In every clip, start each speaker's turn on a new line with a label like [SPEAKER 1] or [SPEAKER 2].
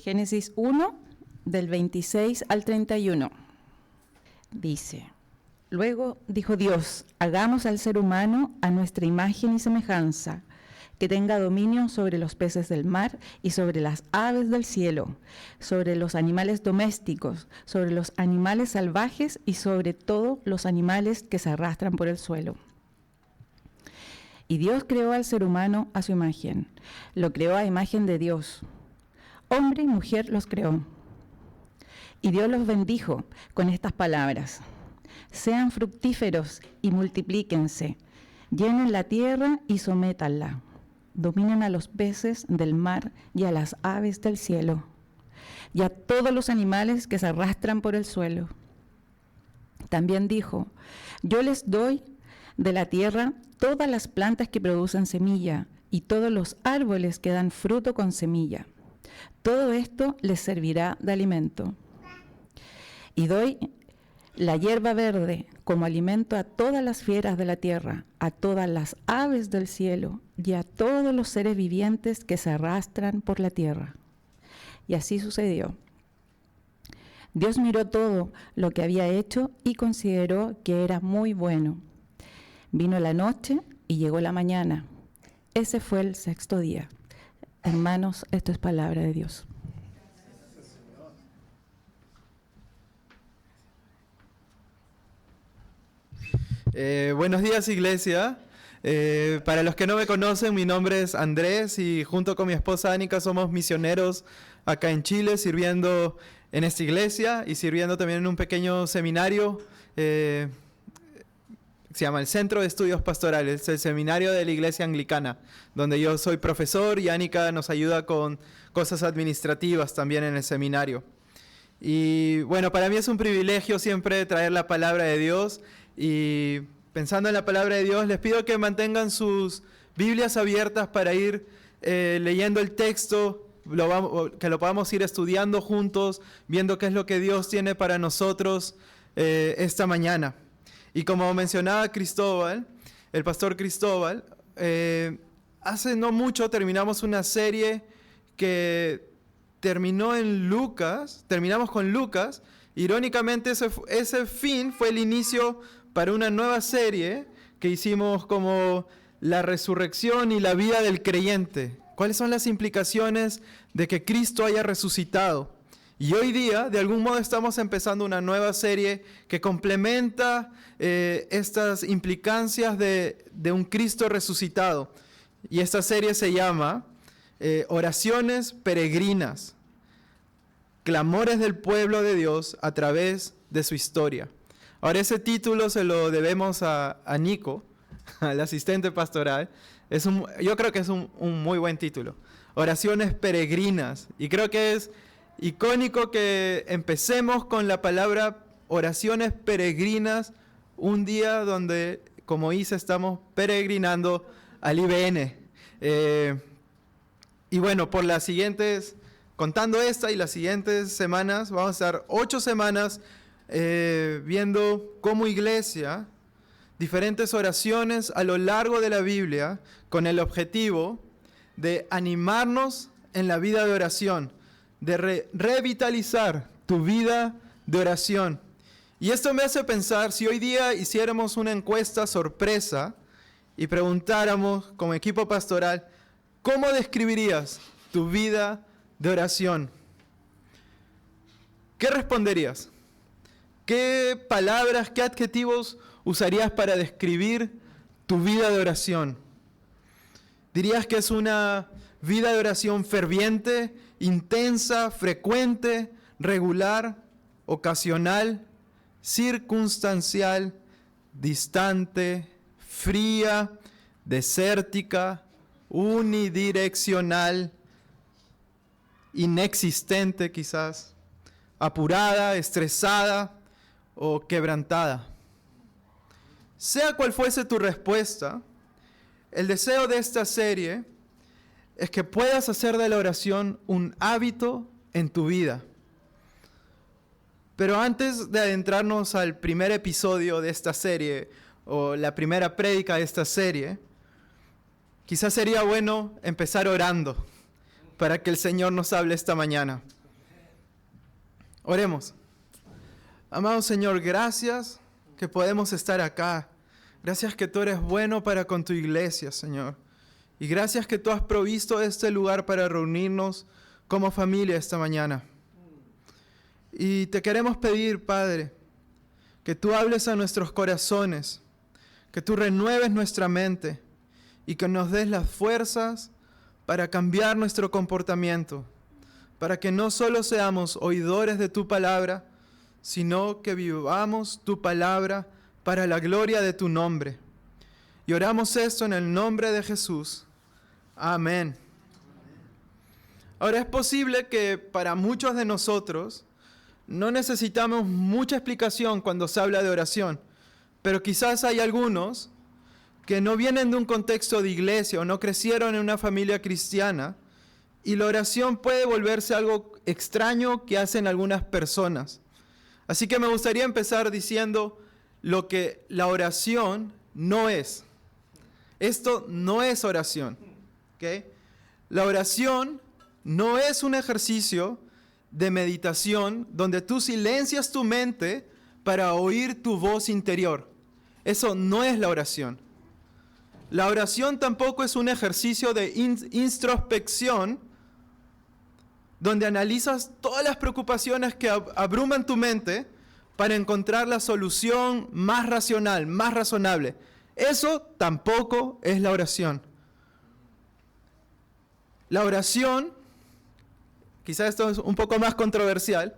[SPEAKER 1] Génesis 1, del 26 al 31. Dice: Luego dijo Dios: hagamos al ser humano a nuestra imagen y semejanza, que tenga dominio sobre los peces del mar y sobre las aves del cielo, sobre los animales domésticos, sobre los animales salvajes y sobre todos los animales que se arrastran por el suelo. Y Dios creó al ser humano a su imagen, lo creó a imagen de Dios. Hombre y mujer los creó. Y Dios los bendijo con estas palabras: sean fructíferos y multiplíquense, llenen la tierra y sométanla, dominen a los peces del mar y a las aves del cielo, y a todos los animales que se arrastran por el suelo. También dijo: yo les doy de la tierra todas las plantas que producen semilla y todos los árboles que dan fruto con semilla. Todo esto les servirá de alimento. Y doy la hierba verde como alimento a todas las fieras de la tierra, a todas las aves del cielo y a todos los seres vivientes que se arrastran por la tierra. Y así sucedió. Dios miró todo lo que había hecho y consideró que era muy bueno. Vino la noche y llegó la mañana. Ese fue el sexto día. Hermanos, esto es palabra de Dios.
[SPEAKER 2] Buenos días, iglesia. Para los que no me conocen, mi nombre es Andrés y junto con mi esposa Anika somos misioneros acá en Chile, sirviendo en esta iglesia y sirviendo también en un pequeño seminario. Se llama el Centro de Estudios Pastorales, el seminario de la Iglesia Anglicana, donde yo soy profesor y Anika nos ayuda con cosas administrativas también en el seminario. Y bueno, para mí es un privilegio siempre traer la palabra de Dios. Y pensando en la palabra de Dios, les pido que mantengan sus Biblias abiertas para ir leyendo el texto, que lo podamos ir estudiando juntos, viendo qué es lo que Dios tiene para nosotros esta mañana. Y como mencionaba Cristóbal, el pastor Cristóbal, hace no mucho terminamos una serie que terminó en Lucas, terminamos con Lucas. Irónicamente ese fin fue el inicio para una nueva serie que hicimos como la resurrección y la vida del creyente. ¿Cuáles son las implicaciones de que Cristo haya resucitado? Y hoy día, de algún modo, estamos empezando una nueva serie que complementa estas implicancias de un Cristo resucitado. Y esta serie se llama Oraciones Peregrinas, clamores del pueblo de Dios a través de su historia. Ahora, ese título se lo debemos a Nico, al asistente pastoral. Yo creo que es un muy buen título. Oraciones peregrinas. Y creo que es icónico que empecemos con la palabra oraciones peregrinas un día donde, como hice, estamos peregrinando al IBN. Y bueno, por las siguientes, contando esta y las siguientes semanas, vamos a estar 8 semanas viendo como iglesia diferentes oraciones a lo largo de la Biblia con el objetivo de animarnos en la vida de oración, de revitalizar tu vida de oración. Y esto me hace pensar, si hoy día hiciéramos una encuesta sorpresa y preguntáramos como equipo pastoral, ¿cómo describirías tu vida de oración? ¿Qué responderías? ¿Qué palabras, qué adjetivos usarías para describir tu vida de oración? ¿Dirías que es una vida de oración ferviente, intensa, frecuente, regular, ocasional, circunstancial, distante, fría, desértica, unidireccional, inexistente quizás, apurada, estresada o quebrantada? Sea cual fuese tu respuesta, el deseo de esta serie es que puedas hacer de la oración un hábito en tu vida. Pero antes de adentrarnos al primer episodio de esta serie, o la primera prédica de esta serie, quizás sería bueno empezar orando para que el Señor nos hable esta mañana. Oremos. Amado Señor, gracias que podemos estar acá. Gracias que tú eres bueno para con tu iglesia, Señor. Y gracias que tú has provisto este lugar para reunirnos como familia esta mañana. Y te queremos pedir, Padre, que tú hables a nuestros corazones, que tú renueves nuestra mente y que nos des las fuerzas para cambiar nuestro comportamiento, para que no solo seamos oidores de tu palabra, sino que vivamos tu palabra para la gloria de tu nombre. Y oramos esto en el nombre de Jesús. Amén. Ahora, es posible que para muchos de nosotros no necesitamos mucha explicación cuando se habla de oración, pero quizás hay algunos que no vienen de un contexto de iglesia o no crecieron en una familia cristiana, y la oración puede volverse algo extraño que hacen algunas personas. Así que me gustaría empezar diciendo lo que la oración no es. Esto no es oración, ¿ok? La oración no es un ejercicio de meditación donde tú silencias tu mente para oír tu voz interior. Eso no es la oración. La oración tampoco es un ejercicio de introspección donde analizas todas las preocupaciones que abruman tu mente para encontrar la solución más racional, más razonable. Eso tampoco es la oración. La oración, quizás esto es un poco más controversial,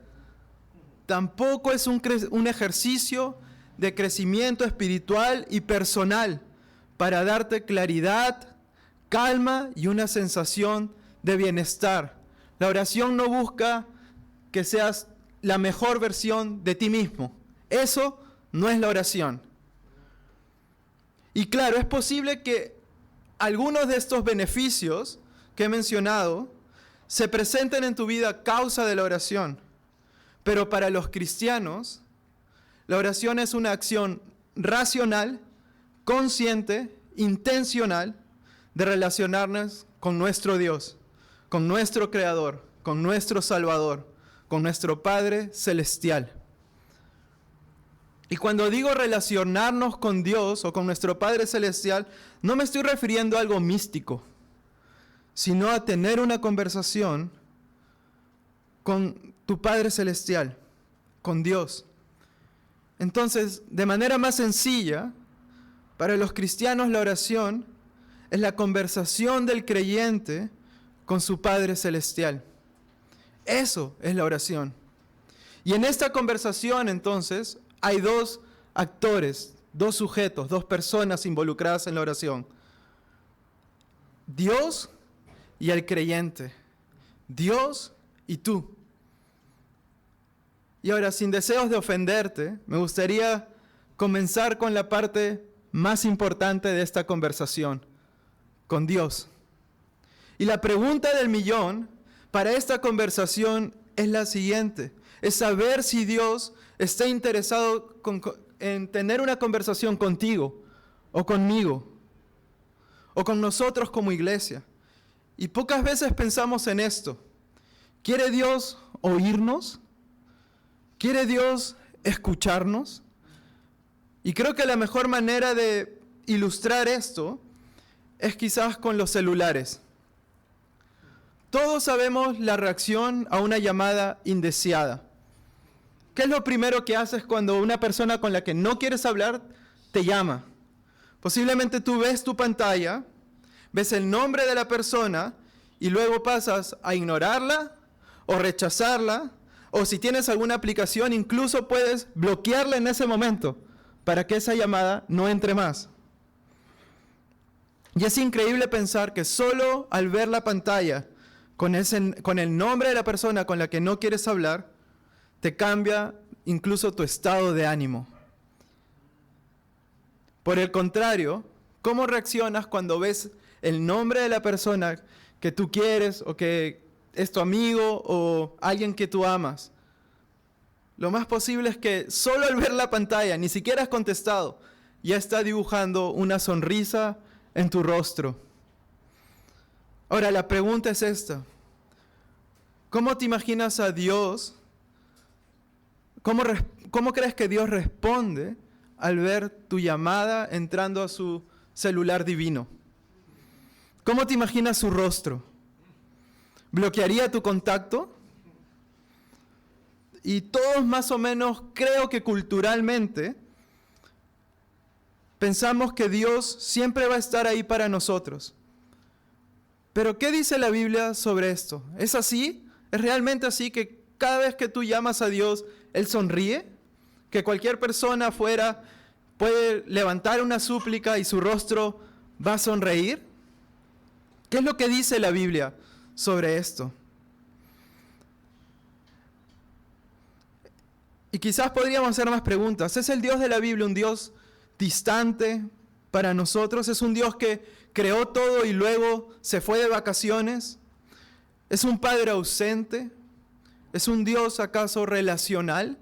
[SPEAKER 2] tampoco es un ejercicio de crecimiento espiritual y personal para darte claridad, calma y una sensación de bienestar. La oración no busca que seas la mejor versión de ti mismo. Eso no es la oración. Y claro, es posible que algunos de estos beneficios que he mencionado se presenten en tu vida a causa de la oración. Pero para los cristianos, la oración es una acción racional, consciente, intencional de relacionarnos con nuestro Dios, con nuestro Creador, con nuestro Salvador, con nuestro Padre Celestial. Y cuando digo relacionarnos con Dios o con nuestro Padre Celestial, no me estoy refiriendo a algo místico, sino a tener una conversación con tu Padre Celestial, con Dios. Entonces, de manera más sencilla, para los cristianos la oración es la conversación del creyente con su Padre Celestial. Eso es la oración. Y en esta conversación, entonces, hay dos actores, dos sujetos, dos personas involucradas en la oración. Dios y el creyente. Dios y tú. Y ahora, sin deseos de ofenderte, me gustaría comenzar con la parte más importante de esta conversación, con Dios. Y la pregunta del millón para esta conversación es la siguiente: es saber si Dios está interesado en tener una conversación contigo, o conmigo, o con nosotros como iglesia. Y pocas veces pensamos en esto. ¿Quiere Dios oírnos? ¿Quiere Dios escucharnos? Y creo que la mejor manera de ilustrar esto es quizás con los celulares. Todos sabemos la reacción a una llamada indeseada. ¿Qué es lo primero que haces cuando una persona con la que no quieres hablar te llama? Posiblemente tú ves tu pantalla, ves el nombre de la persona y luego pasas a ignorarla o rechazarla, o si tienes alguna aplicación incluso puedes bloquearla en ese momento para que esa llamada no entre más. Y es increíble pensar que solo al ver la pantalla con el nombre de la persona con la que no quieres hablar, te cambia incluso tu estado de ánimo. Por el contrario, ¿cómo reaccionas cuando ves el nombre de la persona que tú quieres o que es tu amigo o alguien que tú amas? Lo más posible es que solo al ver la pantalla, ni siquiera has contestado, ya está dibujando una sonrisa en tu rostro. Ahora, la pregunta es esta: ¿cómo te imaginas a Dios ¿Cómo crees que Dios responde al ver tu llamada entrando a su celular divino? ¿Cómo te imaginas su rostro? ¿Bloquearía tu contacto? Y todos más o menos, creo que culturalmente, pensamos que Dios siempre va a estar ahí para nosotros. Pero ¿qué dice la Biblia sobre esto? ¿Es así? ¿Es realmente así que cada vez que tú llamas a Dios, Él sonríe? ¿Que cualquier persona afuera puede levantar una súplica y su rostro va a sonreír? ¿Qué es lo que dice la Biblia sobre esto? Y quizás podríamos hacer más preguntas. ¿Es el Dios de la Biblia un Dios distante para nosotros? ¿Es un Dios que creó todo y luego se fue de vacaciones? ¿Es un Padre ausente? ¿Es un Dios acaso relacional?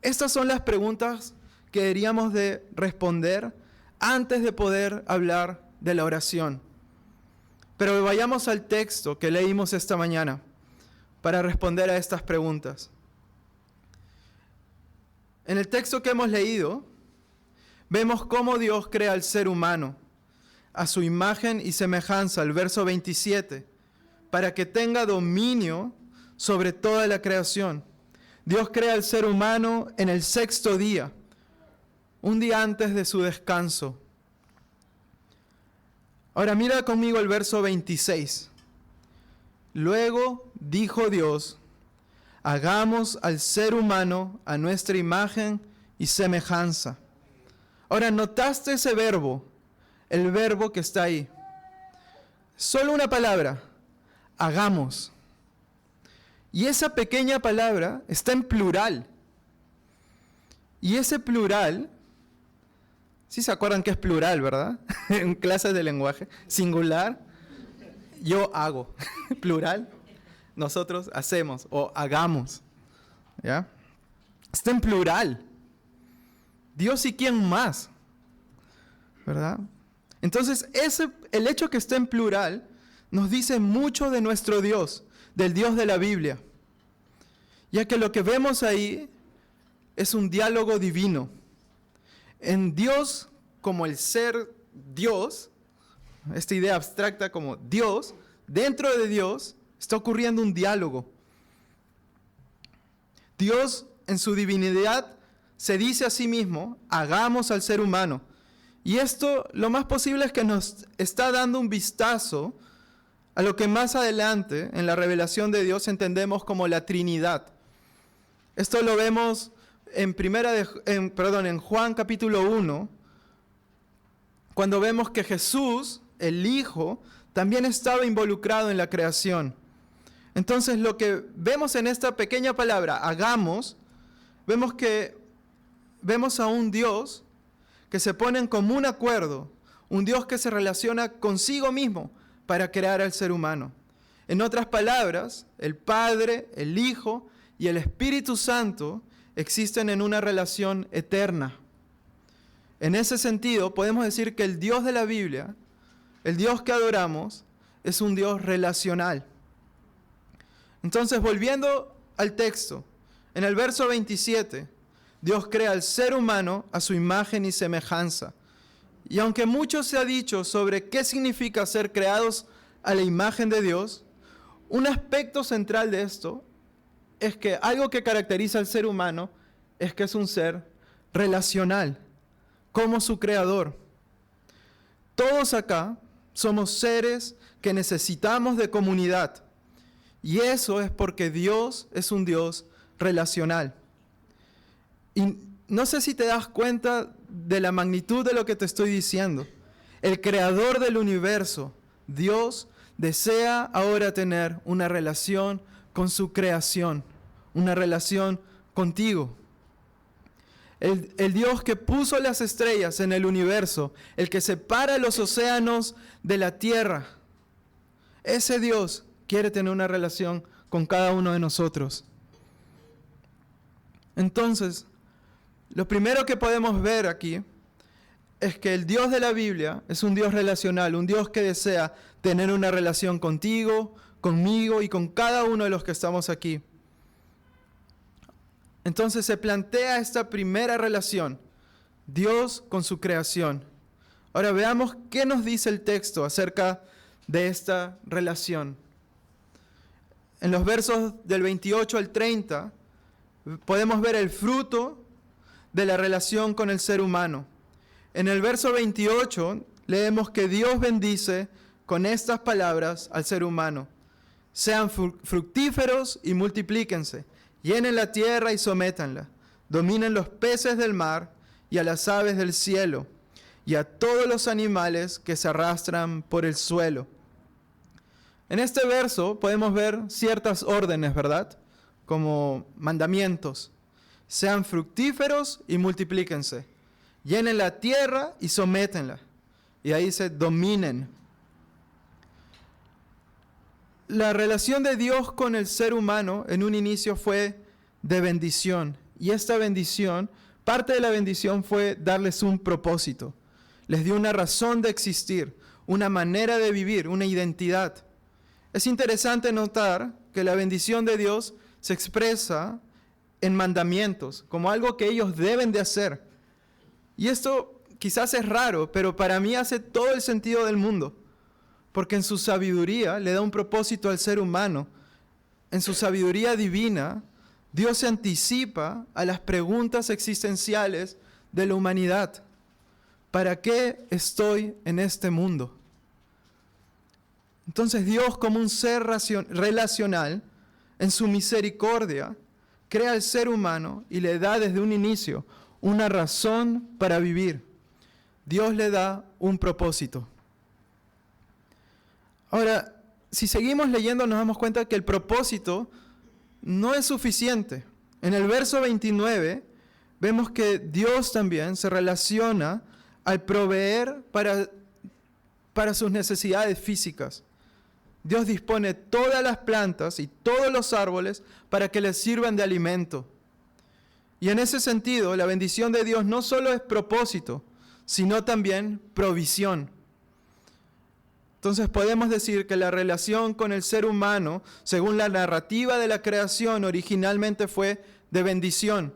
[SPEAKER 2] Estas son las preguntas que deberíamos de responder antes de poder hablar de la oración. Pero vayamos al texto que leímos esta mañana para responder a estas preguntas. En el texto que hemos leído, vemos cómo Dios crea al ser humano a su imagen y semejanza, el verso 27, para que tenga dominio sobre toda la creación. Dios crea al ser humano en el 6º día, un día antes de su descanso. Ahora mira conmigo el verso 26. Luego dijo Dios: hagamos al ser humano a nuestra imagen y semejanza. Ahora, ¿notaste ese verbo? El verbo que está ahí. Solo una palabra: hagamos. Y esa pequeña palabra está en plural. Y ese plural, ¿sí se acuerdan que es plural, verdad? En clases de lenguaje. Singular, yo hago. Plural, nosotros hacemos o hagamos. ¿Ya? Está en plural. Dios y quién más, ¿verdad? Entonces, el hecho que esté en plural nos dice mucho de nuestro Dios, del Dios de la Biblia, ya que lo que vemos ahí es un diálogo divino. En Dios, como el ser Dios, esta idea abstracta como Dios, dentro de Dios está ocurriendo un diálogo. Dios, en su divinidad, se dice a sí mismo: hagamos al ser humano. Y esto, lo más posible es que nos está dando un vistazo a lo que más adelante, en la revelación de Dios, entendemos como la Trinidad. Esto lo vemos en Juan capítulo 1, cuando vemos que Jesús, el Hijo, también estaba involucrado en la creación. Entonces, lo que vemos en esta pequeña palabra, hagamos, vemos a un Dios que se pone en común acuerdo, un Dios que se relaciona consigo mismo para crear al ser humano. En otras palabras, el Padre, el Hijo y el Espíritu Santo existen en una relación eterna. En ese sentido, podemos decir que el Dios de la Biblia, el Dios que adoramos, es un Dios relacional. Entonces, volviendo al texto, en el verso 27, Dios crea al ser humano a su imagen y semejanza. Y aunque mucho se ha dicho sobre qué significa ser creados a la imagen de Dios, un aspecto central de esto es que algo que caracteriza al ser humano es que es un ser relacional, como su creador. Todos acá somos seres que necesitamos de comunidad. Y eso es porque Dios es un Dios relacional. Y no sé si te das cuenta de la magnitud de lo que te estoy diciendo. El creador del universo, Dios, desea ahora tener una relación con su creación, una relación contigo. El Dios que puso las estrellas en el universo, el que separa los océanos de la tierra, ese Dios quiere tener una relación con cada uno de nosotros. Entonces, lo primero que podemos ver aquí es que el Dios de la Biblia es un Dios relacional, un Dios que desea tener una relación contigo, conmigo y con cada uno de los que estamos aquí. Entonces se plantea esta primera relación, Dios con su creación. Ahora veamos qué nos dice el texto acerca de esta relación. En los versos del 28 al 30 podemos ver el fruto de la relación con el ser humano. En el verso 28 leemos que Dios bendice con estas palabras al ser humano. Sean fructíferos y multiplíquense, llenen la tierra y sométanla, dominen los peces del mar y a las aves del cielo, y a todos los animales que se arrastran por el suelo. En este verso podemos ver ciertas órdenes, ¿verdad? Como mandamientos. Sean fructíferos y multiplíquense. Llenen la tierra y sométenla. Y ahí dice, dominen. La relación de Dios con el ser humano en un inicio fue de bendición. Y esta bendición, parte de la bendición fue darles un propósito. Les dio una razón de existir, una manera de vivir, una identidad. Es interesante notar que la bendición de Dios se expresa en mandamientos, como algo que ellos deben de hacer. Y esto quizás es raro, pero para mí hace todo el sentido del mundo, porque en su sabiduría le da un propósito al ser humano. En su sabiduría divina, Dios se anticipa a las preguntas existenciales de la humanidad. ¿Para qué estoy en este mundo? Entonces Dios, como un ser relacional, en su misericordia, crea al ser humano y le da desde un inicio una razón para vivir. Dios le da un propósito. Ahora, si seguimos leyendo nos damos cuenta que el propósito no es suficiente. En el verso 29 vemos que Dios también se relaciona al proveer para sus necesidades físicas. Dios dispone todas las plantas y todos los árboles para que les sirvan de alimento. Y en ese sentido, la bendición de Dios no solo es propósito, sino también provisión. Entonces podemos decir que la relación con el ser humano, según la narrativa de la creación, originalmente fue de bendición.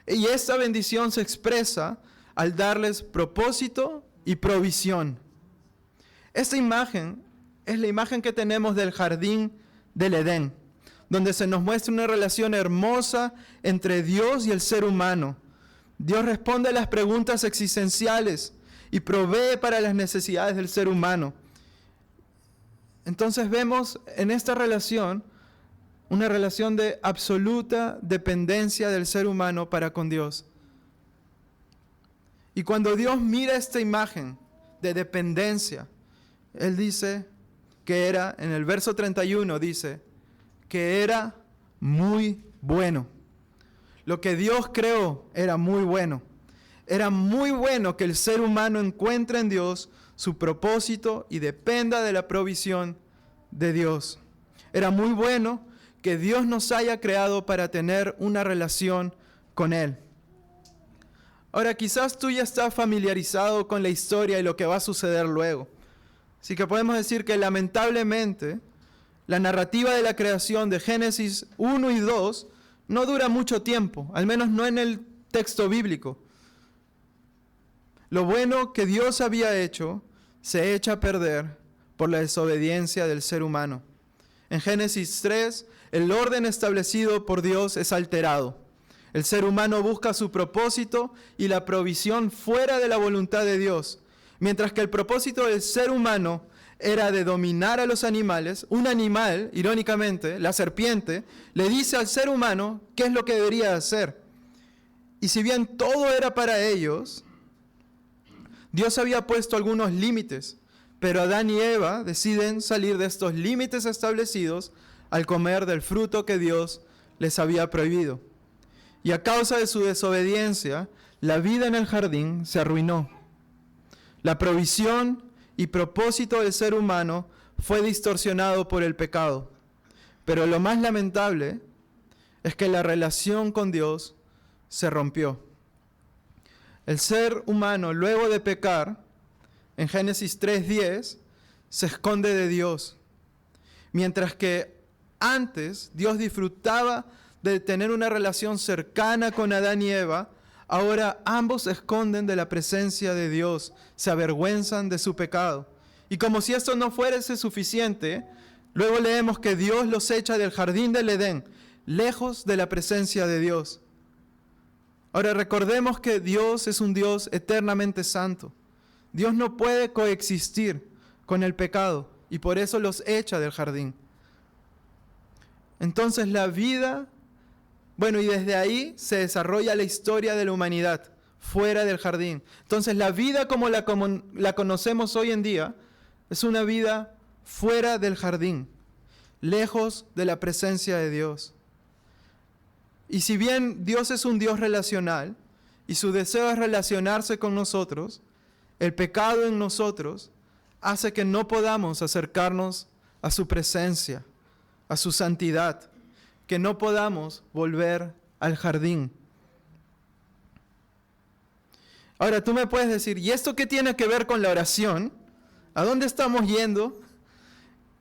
[SPEAKER 2] Y esta bendición se expresa al darles propósito y provisión. Esta imagen es la imagen que tenemos del jardín del Edén, donde se nos muestra una relación hermosa entre Dios y el ser humano. Dios responde a las preguntas existenciales y provee para las necesidades del ser humano. Entonces vemos en esta relación una relación de absoluta dependencia del ser humano para con Dios. Y cuando Dios mira esta imagen de dependencia, Él dice que era, en el verso 31 dice, que era muy bueno. Lo que Dios creó era muy bueno. Era muy bueno que el ser humano encuentre en Dios su propósito y dependa de la provisión de Dios. Era muy bueno que Dios nos haya creado para tener una relación con Él. Ahora, quizás tú ya estás familiarizado con la historia y lo que va a suceder luego. Así que podemos decir que lamentablemente la narrativa de la creación de Génesis 1 y 2 no dura mucho tiempo, al menos no en el texto bíblico. Lo bueno que Dios había hecho se echa a perder por la desobediencia del ser humano. En Génesis 3, el orden establecido por Dios es alterado. El ser humano busca su propósito y la provisión fuera de la voluntad de Dios. Mientras que el propósito del ser humano era de dominar a los animales, un animal, irónicamente, la serpiente, le dice al ser humano qué es lo que debería hacer. Y si bien todo era para ellos, Dios había puesto algunos límites, pero Adán y Eva deciden salir de estos límites establecidos al comer del fruto que Dios les había prohibido. Y a causa de su desobediencia, la vida en el jardín se arruinó. La provisión y propósito del ser humano fue distorsionado por el pecado. Pero lo más lamentable es que la relación con Dios se rompió. El ser humano, luego de pecar, en Génesis 3:10, se esconde de Dios. Mientras que antes Dios disfrutaba de tener una relación cercana con Adán y Eva, ahora ambos se esconden de la presencia de Dios, se avergüenzan de su pecado. Y como si esto no fuese suficiente, luego leemos que Dios los echa del jardín del Edén, lejos de la presencia de Dios. Ahora recordemos que Dios es un Dios eternamente santo. Dios no puede coexistir con el pecado y por eso los echa del jardín. Entonces la vida, y desde ahí se desarrolla la historia de la humanidad, fuera del jardín. Entonces la vida como la conocemos hoy en día, es una vida fuera del jardín, lejos de la presencia de Dios. Y si bien Dios es un Dios relacional, y su deseo es relacionarse con nosotros, el pecado en nosotros hace que no podamos acercarnos a su presencia, a su santidad, que no podamos volver al jardín. Ahora tú me puedes decir, ¿y esto qué tiene que ver con la oración? ¿A dónde estamos yendo?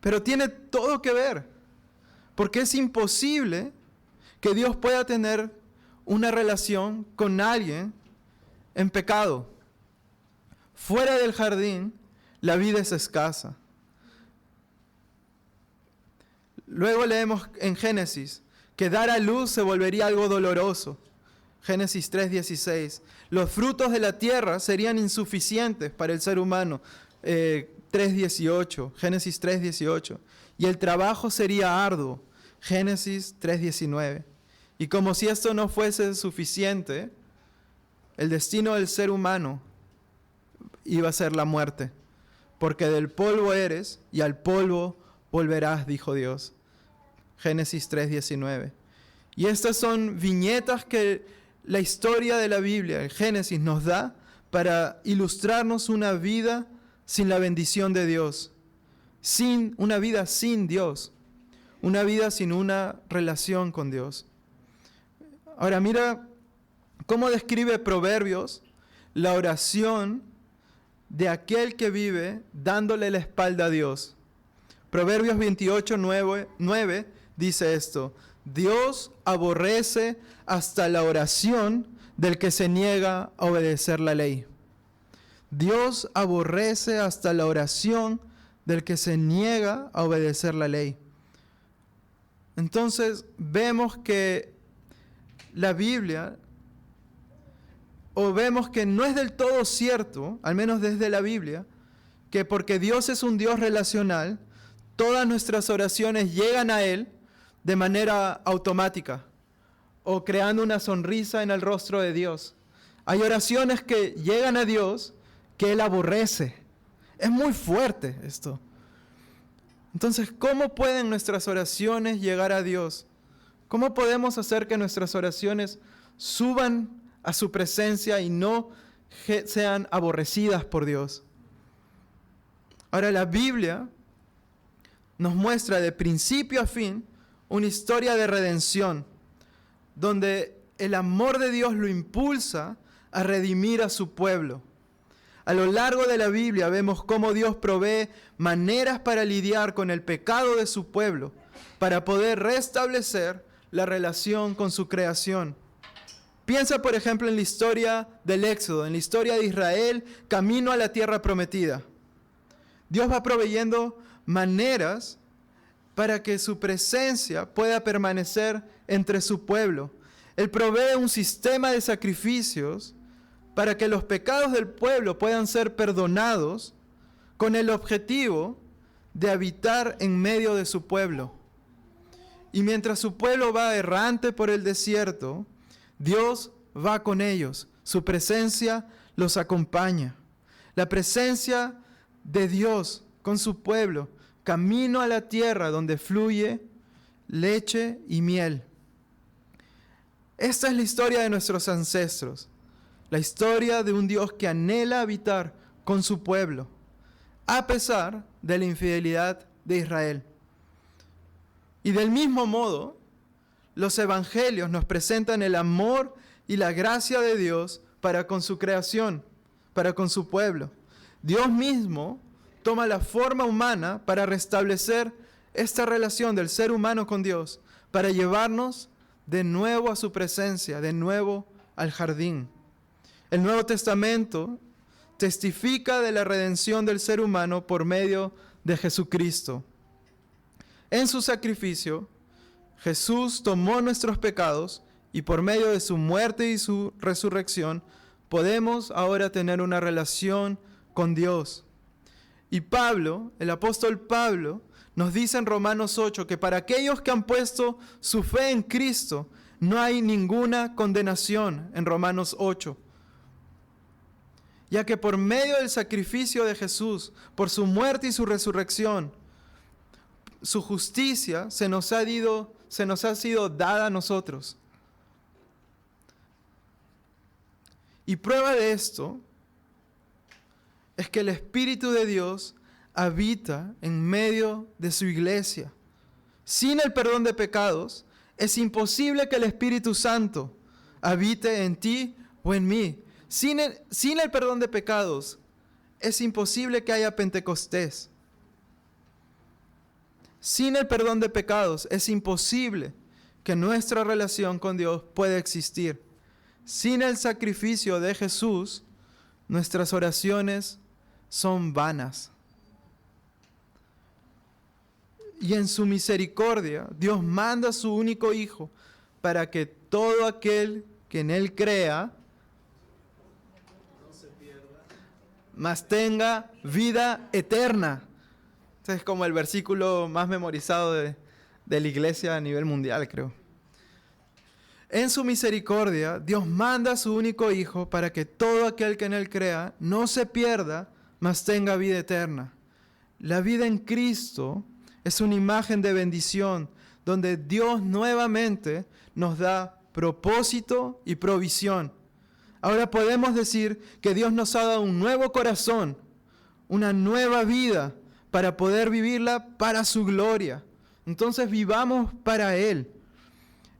[SPEAKER 2] Pero tiene todo que ver, porque es imposible que Dios pueda tener una relación con alguien en pecado. Fuera del jardín, la vida es escasa. Luego leemos en Génesis que dar a luz se volvería algo doloroso. Génesis 3:16. Los frutos de la tierra serían insuficientes para el ser humano. 3:18. Génesis 3:18. Y el trabajo sería arduo. Génesis 3:19. Y como si esto no fuese suficiente, el destino del ser humano iba a ser la muerte. Porque del polvo eres y al polvo volverás, dijo Dios. Génesis 3:19. Y estas son viñetas que la historia de la Biblia, el Génesis, nos da para ilustrarnos una vida sin la bendición de Dios. Una vida sin Dios. Una vida sin una relación con Dios. Ahora mira cómo describe Proverbios la oración de aquel que vive dándole la espalda a Dios. Proverbios 28:9 dice esto: Dios aborrece hasta la oración del que se niega a obedecer la ley. Dios aborrece hasta la oración del que se niega a obedecer la ley. Entonces vemos que la Biblia, o vemos que no es del todo cierto, al menos desde la Biblia, que porque Dios es un Dios relacional, todas nuestras oraciones llegan a Él de manera automática o creando una sonrisa en el rostro de Dios. Hay oraciones que llegan a Dios que Él aborrece. Es muy fuerte esto. Entonces, ¿cómo pueden nuestras oraciones llegar a Dios? ¿Cómo podemos hacer que nuestras oraciones suban a su presencia y no sean aborrecidas por Dios? Ahora, la Biblia nos muestra de principio a fin una historia de redención, donde el amor de Dios lo impulsa a redimir a su pueblo. A lo largo de la Biblia vemos cómo Dios provee maneras para lidiar con el pecado de su pueblo, para poder restablecer la relación con su creación. Piensa, por ejemplo, en la historia del Éxodo, en la historia de Israel, camino a la tierra prometida. Dios va proveyendo maneras para que su presencia pueda permanecer entre su pueblo. Él provee un sistema de sacrificios para que los pecados del pueblo puedan ser perdonados con el objetivo de habitar en medio de su pueblo. Y mientras su pueblo va errante por el desierto, Dios va con ellos. Su presencia los acompaña. La presencia de Dios con su pueblo, camino a la tierra donde fluye leche y miel. Esta es la historia de nuestros ancestros. La historia de un Dios que anhela habitar con su pueblo, a pesar de la infidelidad de Israel. Y del mismo modo, los evangelios nos presentan el amor y la gracia de Dios para con su creación, para con su pueblo. Dios mismo toma la forma humana para restablecer esta relación del ser humano con Dios, para llevarnos de nuevo a su presencia, de nuevo al jardín. El Nuevo Testamento testifica de la redención del ser humano por medio de Jesucristo. En su sacrificio, Jesús tomó nuestros pecados y por medio de su muerte y su resurrección, podemos ahora tener una relación con Dios. Y Pablo, el apóstol Pablo, nos dice en Romanos 8 que para aquellos que han puesto su fe en Cristo, no hay ninguna condenación en Romanos 8. Ya que por medio del sacrificio de Jesús, por su muerte y su resurrección, su justicia se nos ha sido dada a nosotros. Y prueba de esto es que el Espíritu de Dios habita en medio de su iglesia. Sin el perdón de pecados, es imposible que el Espíritu Santo habite en ti o en mí. Sin el perdón de pecados, es imposible que haya Pentecostés. Sin el perdón de pecados, es imposible que nuestra relación con Dios pueda existir. Sin el sacrificio de Jesús, nuestras oraciones son vanas. Y en su misericordia, Dios manda a su único Hijo para que todo aquel que en Él crea, mas tenga vida eterna. Este es como el versículo más memorizado de la iglesia a nivel mundial, creo. En su misericordia, Dios manda a su único Hijo para que todo aquel que en Él crea no se pierda, mas tenga vida eterna. La vida en Cristo es una imagen de bendición, donde Dios nuevamente nos da propósito y provisión. Ahora podemos decir que Dios nos ha dado un nuevo corazón, una nueva vida, para poder vivirla para su gloria. Entonces vivamos para Él.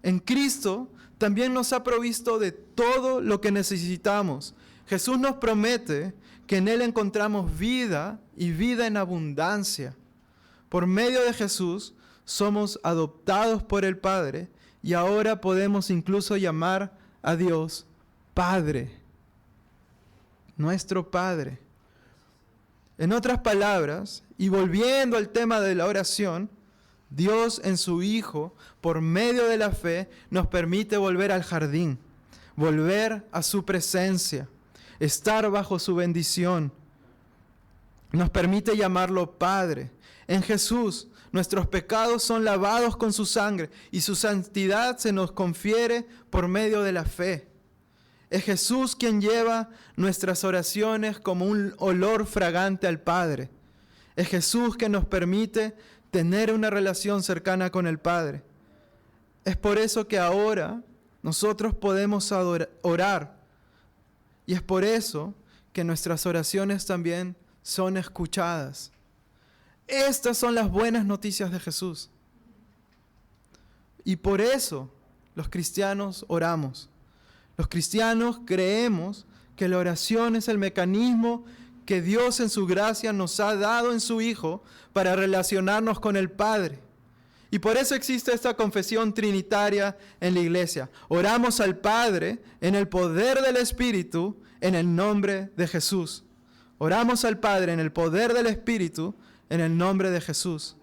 [SPEAKER 2] En Cristo también nos ha provisto de todo lo que necesitamos. Jesús nos promete que en Él encontramos vida y vida en abundancia. Por medio de Jesús somos adoptados por el Padre y ahora podemos incluso llamar a Dios Padre, nuestro Padre. En otras palabras, y volviendo al tema de la oración, Dios en su Hijo, por medio de la fe, nos permite volver al jardín, volver a su presencia, estar bajo su bendición. Nos permite llamarlo Padre. En Jesús, nuestros pecados son lavados con su sangre y su santidad se nos confiere por medio de la fe. Es Jesús quien lleva nuestras oraciones como un olor fragante al Padre. Es Jesús que nos permite tener una relación cercana con el Padre. Es por eso que ahora nosotros podemos orar. Y es por eso que nuestras oraciones también son escuchadas. Estas son las buenas noticias de Jesús. Y por eso los cristianos oramos. Los cristianos creemos que la oración es el mecanismo que Dios en su gracia nos ha dado en su Hijo para relacionarnos con el Padre. Y por eso existe esta confesión trinitaria en la iglesia. Oramos al Padre en el poder del Espíritu, en el nombre de Jesús. Oramos al Padre en el poder del Espíritu, en el nombre de Jesús.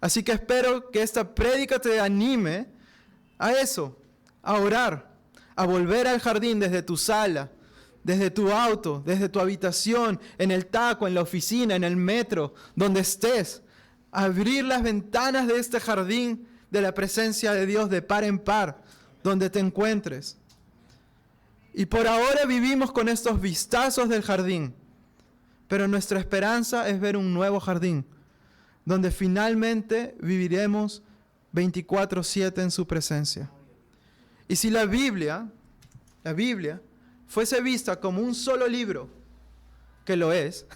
[SPEAKER 2] Así que espero que esta prédica te anime a eso, a orar, a volver al jardín desde tu sala, desde tu auto, desde tu habitación, en el taco, en la oficina, en el metro, donde estés. Abrir las ventanas de este jardín de la presencia de Dios de par en par, donde te encuentres. Y por ahora vivimos con estos vistazos del jardín, pero nuestra esperanza es ver un nuevo jardín, donde finalmente viviremos 24/7 en su presencia. Y si la Biblia fuese vista como un solo libro, que lo es,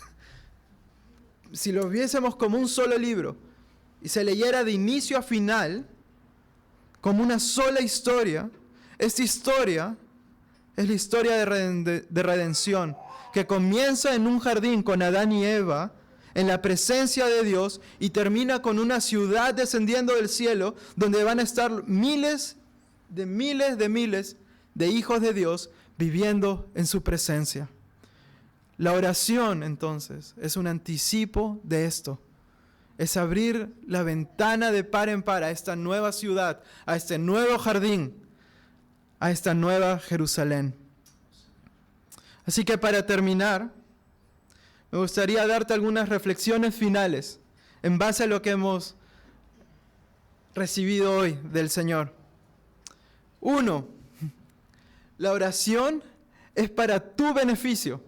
[SPEAKER 2] si lo viésemos como un solo libro y se leyera de inicio a final, como una sola historia, esta historia es la historia de redención, que comienza en un jardín con Adán y Eva, en la presencia de Dios, y termina con una ciudad descendiendo del cielo, donde van a estar miles de miles de hijos de Dios viviendo en su presencia. La oración, entonces, es un anticipo de esto. Es abrir la ventana de par en par a esta nueva ciudad, a este nuevo jardín, a esta nueva Jerusalén. Así que para terminar, me gustaría darte algunas reflexiones finales en base a lo que hemos recibido hoy del Señor. 1. La oración es para tu beneficio.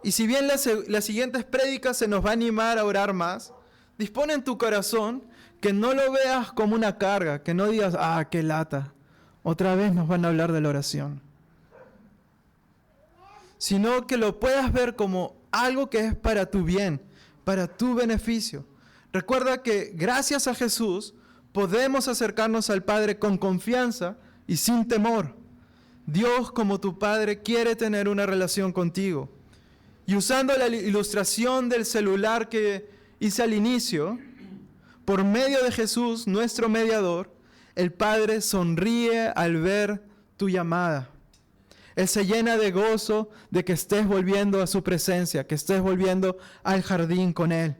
[SPEAKER 2] Y si bien las siguientes prédicas se nos va a animar a orar más, dispone en tu corazón que no lo veas como una carga, que no digas, qué lata, otra vez nos van a hablar de la oración. Sino que lo puedas ver como algo que es para tu bien, para tu beneficio. Recuerda que gracias a Jesús podemos acercarnos al Padre con confianza y sin temor. Dios, como tu Padre, quiere tener una relación contigo. Y usando la ilustración del celular que hice al inicio, por medio de Jesús, nuestro mediador, el Padre sonríe al ver tu llamada. Él se llena de gozo de que estés volviendo a su presencia, que estés volviendo al jardín con Él.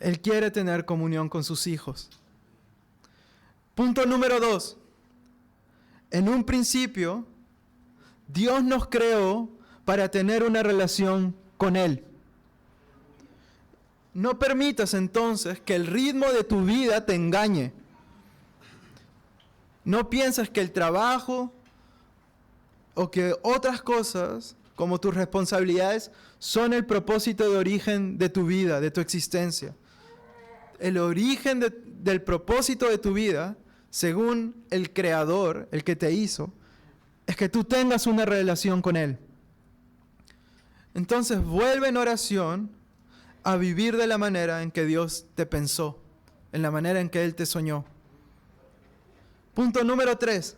[SPEAKER 2] Él quiere tener comunión con sus hijos. Punto número 2. En un principio, Dios nos creó para tener una relación con Él. No permitas entonces que el ritmo de tu vida te engañe. No pienses que el trabajo o que otras cosas, como tus responsabilidades, son el propósito de origen de tu vida, de tu existencia. El origen del propósito de tu vida, según el Creador, el que te hizo, es que tú tengas una relación con Él. Entonces vuelve en oración a vivir de la manera en que Dios te pensó, en la manera en que Él te soñó. Punto número 3.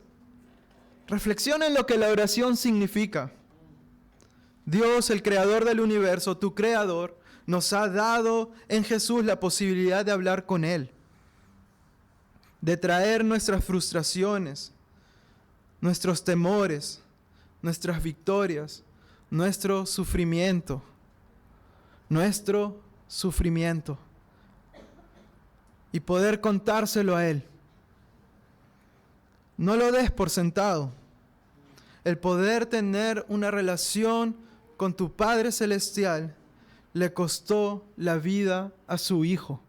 [SPEAKER 2] Reflexiona en lo que la oración significa. Dios, el creador del universo, tu creador, nos ha dado en Jesús la posibilidad de hablar con Él, de traer nuestras frustraciones, nuestros temores, nuestras victorias, nuestro sufrimiento, y poder contárselo a Él. No lo des por sentado. El poder tener una relación con tu Padre Celestial le costó la vida a su Hijo.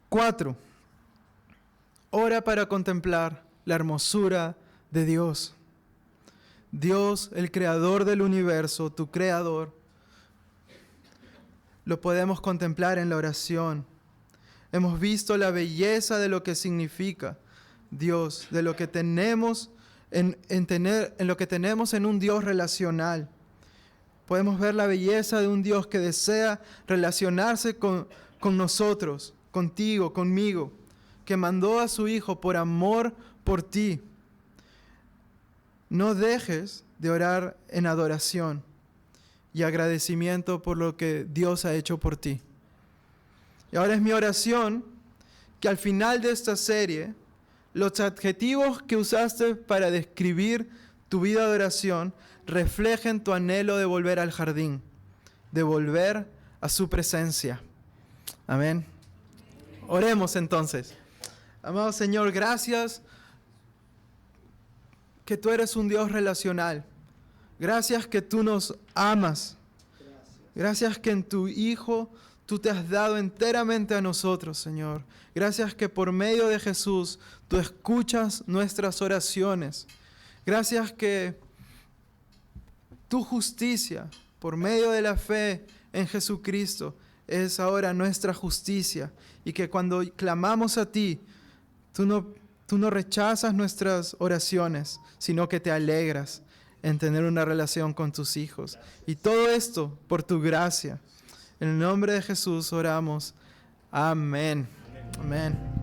[SPEAKER 2] Cuatro. Ora para contemplar la hermosura de Dios. Dios, el creador del universo, tu creador, lo podemos contemplar en la oración. Hemos visto la belleza de lo que significa Dios, de lo que tenemos en lo que tenemos en un Dios relacional. Podemos ver la belleza de un Dios que desea relacionarse con nosotros, contigo, conmigo, que mandó a su Hijo por amor por ti. No dejes de orar en adoración y agradecimiento por lo que Dios ha hecho por ti. Y ahora es mi oración que al final de esta serie, los adjetivos que usaste para describir tu vida de oración reflejen tu anhelo de volver al jardín, de volver a su presencia. Amén. Oremos entonces. Amado Señor, gracias que tú eres un Dios relacional. Gracias que tú nos amas. Gracias que en tu Hijo tú te has dado enteramente a nosotros, Señor. Gracias que por medio de Jesús tú escuchas nuestras oraciones. Gracias que tu justicia, por medio de la fe en Jesucristo, es ahora nuestra justicia. Y que cuando clamamos a ti, tú no rechazas nuestras oraciones, sino que te alegras en tener una relación con tus hijos. Y todo esto por tu gracia. En el nombre de Jesús oramos. Amén. Amén.